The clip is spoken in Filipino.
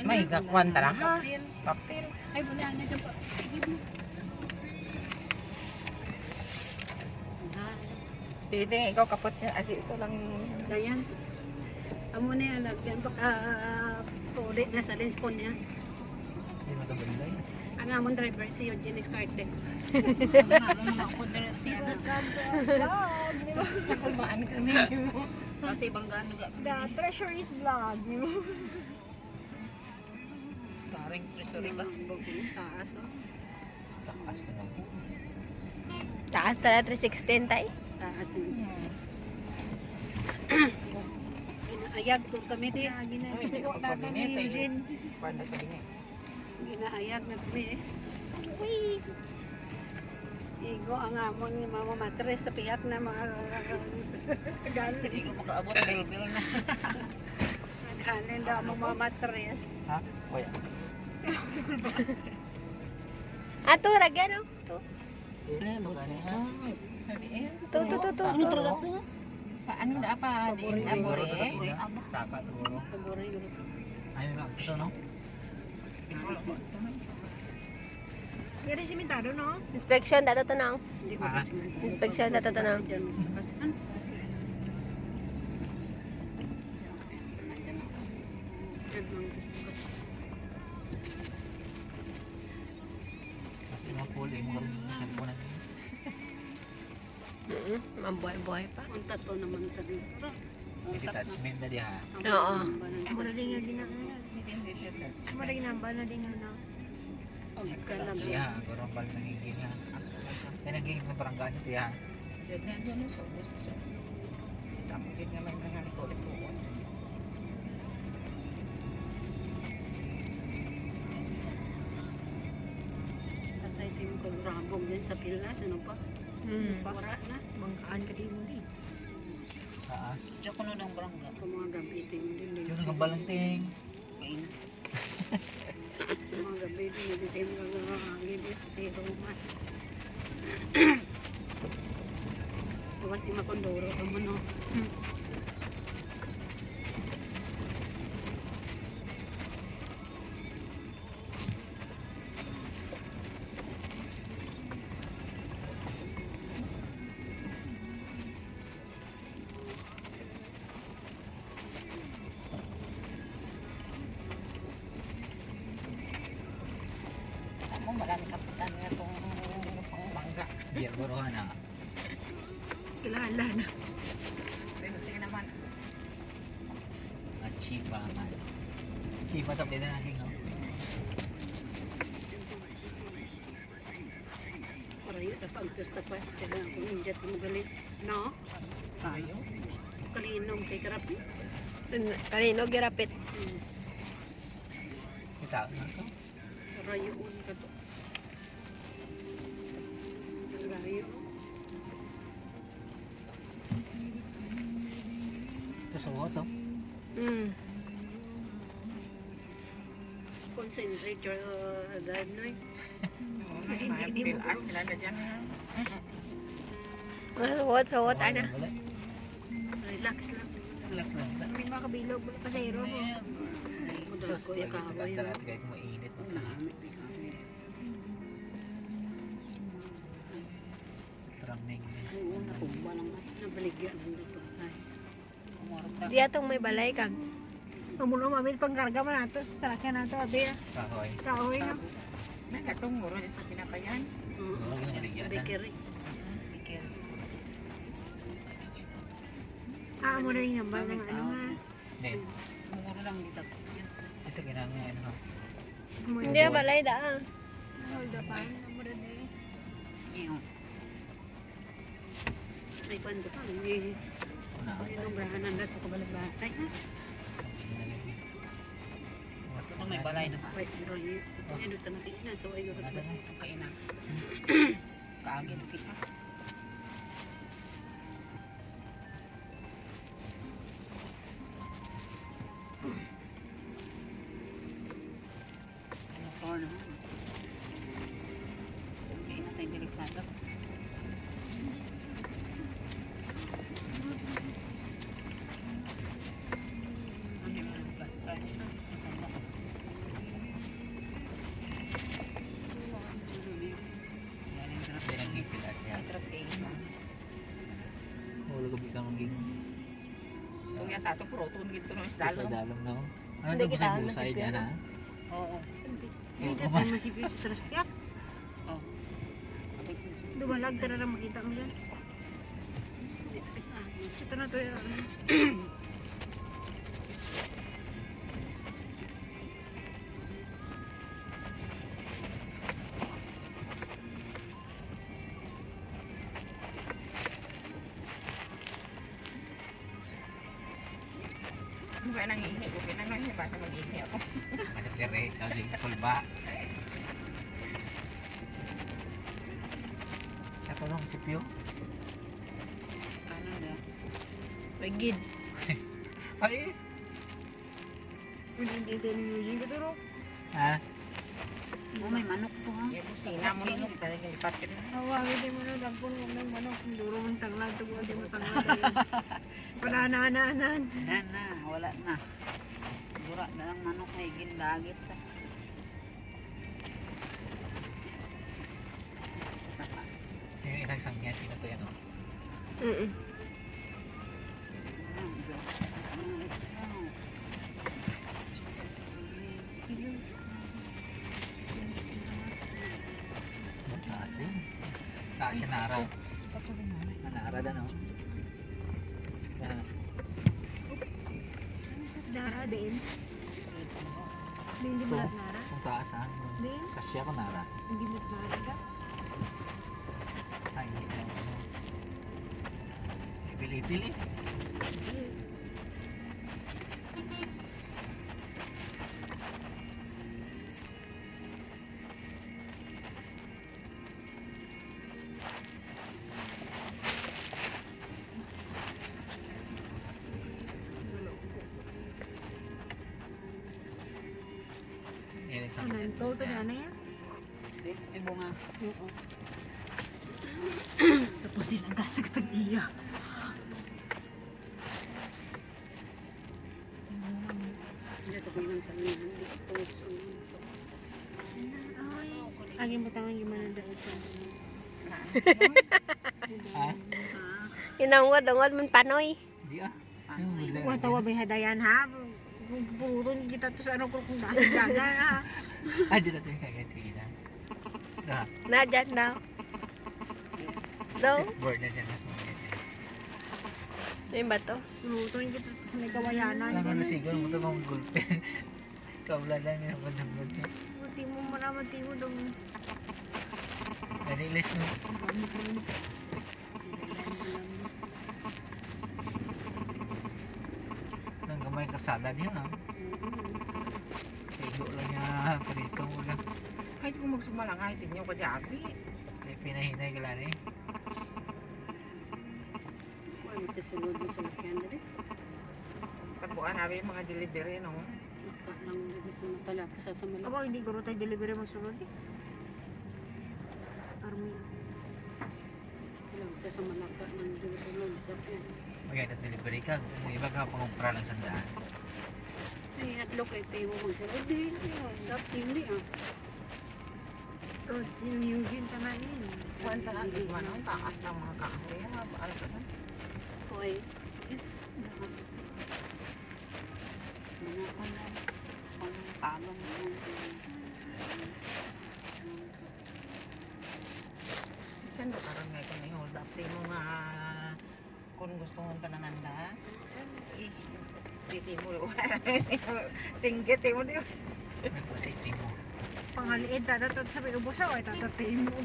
May kakwan tala ha. Papel. Ay, wala na dyan pa. Titing ikaw kapot niya. Asi ito lang. Dayan. Amo na yan, lagyan baka ulit na sa lens ko niya. Hindi magabalay. Ang among driver si Eugene Escarte. Ang among makunder siya na. Nakulbaan kami. Kasi banggaan nga. The treasure is vlog. Starring treasury ba? Taas, oh. Takas na lang. Taas tala 316 tay. Taas. Ginaayag to kami di. Ginagawa data ni Eugene. Paano sa bingi? Ginaayag na kami eh. Uy! Igo ang amon ni Mama Matres sa piyak na mga Hindi ko makaabot. Bil-bil na. galing daw ang Mama Matres. Ha? Kuya. Ato ragyan oh. To. Magani ha? Sabihin. To. Ano talaga ito? Paano na pa? Abore. Aba. Saka siguro. Pagore yun. Ayun lang. Ito no? Pero simentado, no? Inspection dato tanang. Hindi ko Ah. kasi Inspection dato tanang. Diyan mas takas. Ano? Kasi mga puli mo rin yung cellphone natin. Mambuhay-buhay pa. Ang tato naman ito dito. Hindi attachment na diha. Oo. Mura din nga ginagawa. Mura ginamba na din nga. Siya, kurang balik nagiging ha. Kaya nagiging na baranggaan ito ya. Diyan sa gusto siya. Tapos yun nga may mga ulit po. Tatay ti mo kagurabog din sa pilas. Ano pa? Wala na. Bangkaan ka din mo din. Taas. Diyan ko nun ang barangga. Kung mga gabi din din. Yun ang balanting. Kain. Mga gabi din. Hindi tayo magagawin din. Sa Roma. Tuwas si Makondoro. Kamu no? Ako marami kapitan nga itong pangbangga. Diyan buruhan ha. Kilala na. Tingnan naman. At chipa man. Chipa ito pwede natin no? Parayo tapag tapas. Kaya kung hindi ito magalit. No? Tayo. Kalinong kay karapi. Kanino girapit. Kita na ito. Rayoon ka to. Rayo. Ito sa wato. Concentrate your drive no? Hindi mo As sila na dyan. What ana? Relax lang. Relax lang. May mga kabilog. Pasayro mo. Madalas ko yung kahoy. Dalat kahit mainit. Traming. Oo, natumba lang natin. Nabaligyan ng dito. Ay. Di atong may balay kag. Mamuno mamit pangkarga man nato sa sakyan nato abi. Kahoy. Kahoy na. Nakatong muro sa pinapayan. Murag yung baligyan. Bakery. Mo na rin nambal ng ano nga. Then, Muro lang dito. ito ginamit ano. Hindi balay da. Hold up pa. Mura na eh. Ngayon. Ay, kwento pa. Hindi. Una. Ay, nombrahan na natin ko balagbatay na. Ito may balay na pa. Wait, pero yun. Yan, dito natin na. So, ay, yun. Kainan. Kaagin kita. Motor na. Hindi na tayo delikado. Ano yung mga plastic? Kaya tato proton gito ng Sa isdalo. dalom no. Ano Hindi ito kita busay busay masipya, dyan ha? Oo. Hindi ka tayo masipin sa traspiak. Oh. Dumalag, tara lang makita mo yan. Ito na to yun. Ano ba nangihi ko? Pinangihi ba sa mag-ihi ako? Kasi kere, kasi kulba. Ito nung si Pio. Ano na? Wagid. Ay! Hindi ito yung Eugene Katuro. Ha? Oh, may manok to ha. Yung busina mo nung kita nang lipat ka na. Awagin din mo na, dampon mo ng manok. Duro mong tanglad, tugo di mo tanglad. Pananaanan. Na, wala na. Gura na lang manok na igindagit. Tapas. Yung isang sangyan, sino to yan o? Mm. Taas din. Taas siya nara. Nara dan o. Nara din. Hindi mo lahat nara. Kung taas ha. Din. Kasya ko nara. Hindi mo nara ka. Ay, hindi na ako. Pili-pili. Yan isang Ano, ito, ito na yan. May bunga. Tapos nilang gasag tag-iya. Hindi ko lang sa mga hindi ko Aging butangan gimana dahil sa Ha? Inangod-angod man panoy. Di ah. Yung wala. Wah, tawa may hadayan ha. Puron kita to sa ano ko kung dasag daga ha. Ah, di natin yung sakit. Sige na. Ah, Na dyan daw. Daw, board na dyan na sa mga. may bato. Luton kita to sa may kawayanan. Lang ano siguro mo ito mga gulpe. Kaula lang yung pagdamod niya. Mati mo muna, mati mo dong. Nanilis no. Nang gamay kasada niya ha. Tigo lang niya karito mo lang. Kahit kung magsumalangay, tignan ko jabi. Pinahinay ka lang eh. Wala ito sulod mo sa lakyan dali. Pagbuan namin yung mga delivery, no? Maka lang dali sa matalaksa sa malak. Aba, hindi ko rin tayo delivery magsunod eh. Army. Talaksa sa malaka ng dulog sa yan. Maganda delivery ka. Kung iba ka pangumpra lang sandaan. Ay, natlo kay tayo mo sa hindi. Dapat hindi ah. Oh, yung Eugene tanga yun. Kwenta lang, di ba, no? Taas ng mga kahoy. Ano ka na? Hoy. Mga Talong. Isan ba karon nga kung hold up di mo nga kung gusto mong tanananda diti mo singgit mo di Nagpasiti mo. Pangaliid, tatatot sa may ubos ako, tatatin mo.